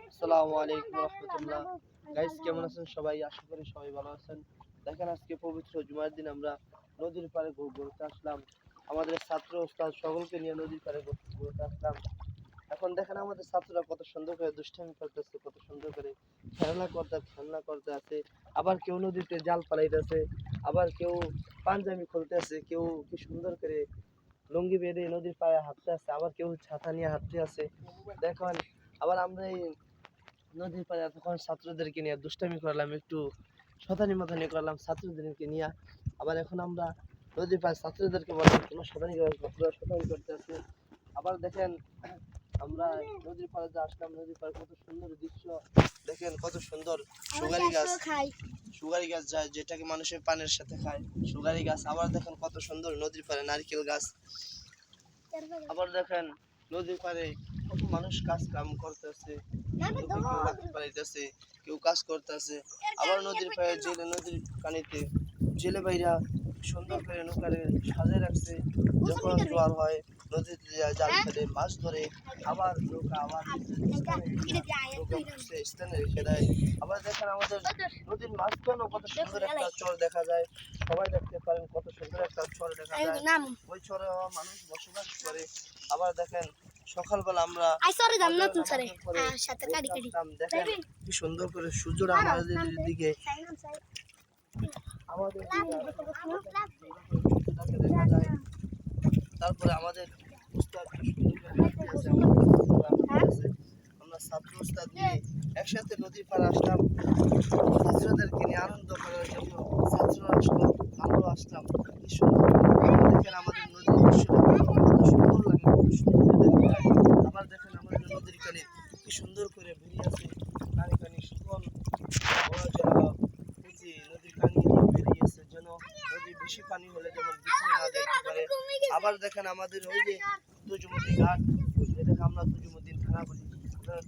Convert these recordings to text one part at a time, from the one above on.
আসসালামু আলাইকুম রাহমাতুল্লাহ। গাইস, কেমন আছেন সবাই? আশা করি সবাই ভালো আছেন। দেখেন, আজকে পবিত্র জুমার দিন আমরা নদীর পাড়ে ঘুরতে আসলাম। আমাদের ছাত্র ওস্তাদ সকলকে নিয়ে নদীর পাড়ে ঘুরতে আসলাম। এখন দেখেন আমাদের ছাত্ররা কত সুন্দর করে দুষ্টামি করতেছে, কত সুন্দর করে খেলনা করতে আছে। আবার কেউ নদীতে জাল পালাইতেছে, আবার কেউ পাঞ্জাবি খুলতেছে, কেউ কি সুন্দর করে লুঙ্গি বেঁধে নদীর পাড়ে হাঁটতে আছে, আবার কেউ ছাতা নিয়ে হাঁটতে আছে। দেখেন, আবার আমরা এই নদীর পাড়ে এতক্ষণ ছাত্রদেরকে নিয়ে দুষ্টামি করলাম, একটু শতানি মাতানি করলাম ছাত্রদেরকে নিয়ে। আবার এখন আমরা নদীর পাড়ে ছাত্রদেরকে বললাম তোমরা শতানি করতে আছে। আবার দেখেন, আমরা নদীর পাড়ে যে আসলাম, নদীর পাড়ে কত সুন্দর দৃশ্য। দেখেন কত সুন্দর সুগারি গাছ যায়, যেটাকে মানুষের পানের সাথে খায়, সুগারি গাছ। আবার দেখেন কত সুন্দর নদীর পাড়ে নারকেল গাছ। আবার দেখেন নদীর পাড়ে কত মানুষ কাজ কাম করতেছে, কেউ কাজ করতেছে। আবার নদীর পাড়ে নদীর পানিতে জেলে ভাইরা সুন্দর করে নৌকারে সাজিয়ে রাখছে। যখন জোয়ার হয় নদীতে জাল ফেলে মাছ ধরে, আবার নৌকা স্থানে রেখে দেয়। আবার দেখেন আমাদের নদীর মাঝখানেও কত সুন্দর একটা চর দেখা যায়। সবাই দেখতে পারেন কত সুন্দর একটা চর দেখা যায়। ওই চরে মানুষ বসবাস করে। আবার দেখেন সকালবেলা আমরা দেখেন কি সুন্দর করে সূর্যটা আমাদের দিকে দেখা যায়। তারপরে আমাদের আমরা ছাত্র উস্তাদ নিয়ে একসাথে নদীর পাড়ে আসলাম, ছাত্রদেরকে নিয়ে আনন্দ করার জন্য। ছাত্ররা আসলো, আমরাও আসলাম। কি সুন্দর দেখেন আমাদের নদীর দৃশ্যটা কত সুন্দর লাগে, কত সুন্দর দেখা যায়। আবার দেখেন আমাদের নদীর কানে কি সুন্দর করে বেরিয়ে আছে কানি সুফল নদীর কানি দিয়ে বেরিয়েছে, যেন নদী বেশি পানি হলে যেমন বিছড়ে না যাইতে পারে। আবার দেখেন আমাদের ওই যে তুজুমতি ঘাট, যেটাকে আমরা তুজুমুদ্দিন থানা বলি,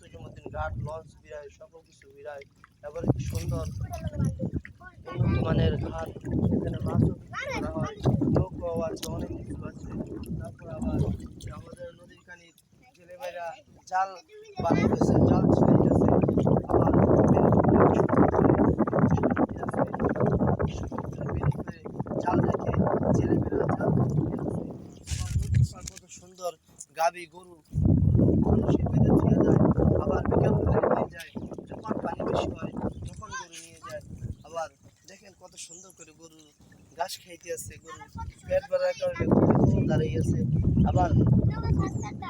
তুজুমুদ্দিন ঘাট, লঞ্চ বিরায়, সকল কিছু বিরায়। এবার কি সুন্দর উন্নত মানের ঘাট, সেখানে মাছও বিক্রি করা হয়, নৌকাও আছে, অনেক কিছু আছে। তারপর আবার আমাদের নদীর কানির জেলে ভাইরা জাল বানাইতেছে, জাল ছিলাইতেছে। আবার জাল রেখে জেলে ভাইরা জাল কত সুন্দর গাবি গরু মানুষের বেঁধে দিয়ে যায়। আবার বিকেল হলে নিয়ে যায়, যখন পানি বেশি হয় তখন গরু নিয়ে যায়। আবার দেখেন কত সুন্দর করে গরু ঘাস খাইতে আছে, গরু পেট ভরার কারণে গরু দাঁড়িয়ে আছে। আবার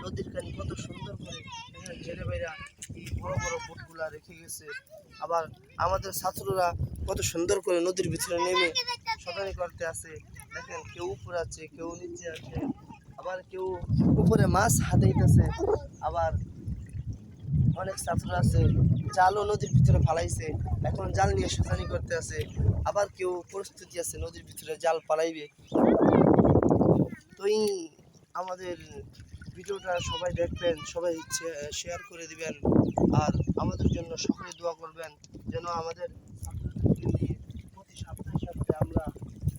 নদীর কানি কত সুন্দর করে জেলে বাইরা এই বড় বড় বোটগুলা রেখে গেছে। আবার আমাদের ছাত্ররা কত সুন্দর করে নদীর ভিতরে নেমে শতানি করতে আছে। দেখেন কেউ উপরে আছে, কেউ নিচে আছে, আবার কেউ উপরে মাছ হাতাইতেছে। আবার অনেক ছাত্র আছে জালও নদীর ভিতরে ফালাইছে, এখন জাল নিয়ে শতানি করতে আছে। আবার কেউ প্রস্তুতি আছে নদীর ভিতরে জাল পালাইবে। তো আমাদের ভিডিওটা সবাই দেখবেন, সবাই শেয়ার করে দিবেন, আর আমাদের জন্য সকলে দোয়া করবেন, যেন আমাদের প্রতি সপ্তাহে আমরা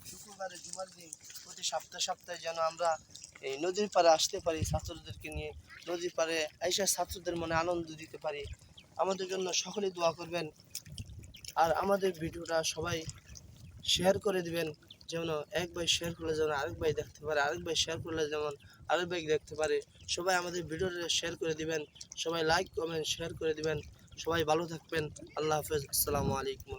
শুক্রবারে জুমার দিন প্রতি সপ্তাহে যেন আমরা এই নদীর পাড়ে আসতে পারি, ছাত্রদেরকে নিয়ে নদীর পাড়ে এসে ছাত্রদের মনে আনন্দ দিতে পারি। আমাদের জন্য সকলে দোয়া করবেন, আর আমাদের ভিডিওটা সবাই শেয়ার করে দিবেন, যেন এক ভাই শেয়ার করলে যেন আরেক ভাই দেখতে পারে, আরেক ভাই শেয়ার করলে যেমন আরেক ভাই দেখতে পারে। সবাই আমাদের ভিডিওটা শেয়ার করে দিবেন, সবাই লাইক কমেন্ট শেয়ার করে দিবেন। সবাই ভালো থাকবেন। আল্লাহ হাফেজ। আসসালামু আলাইকুম।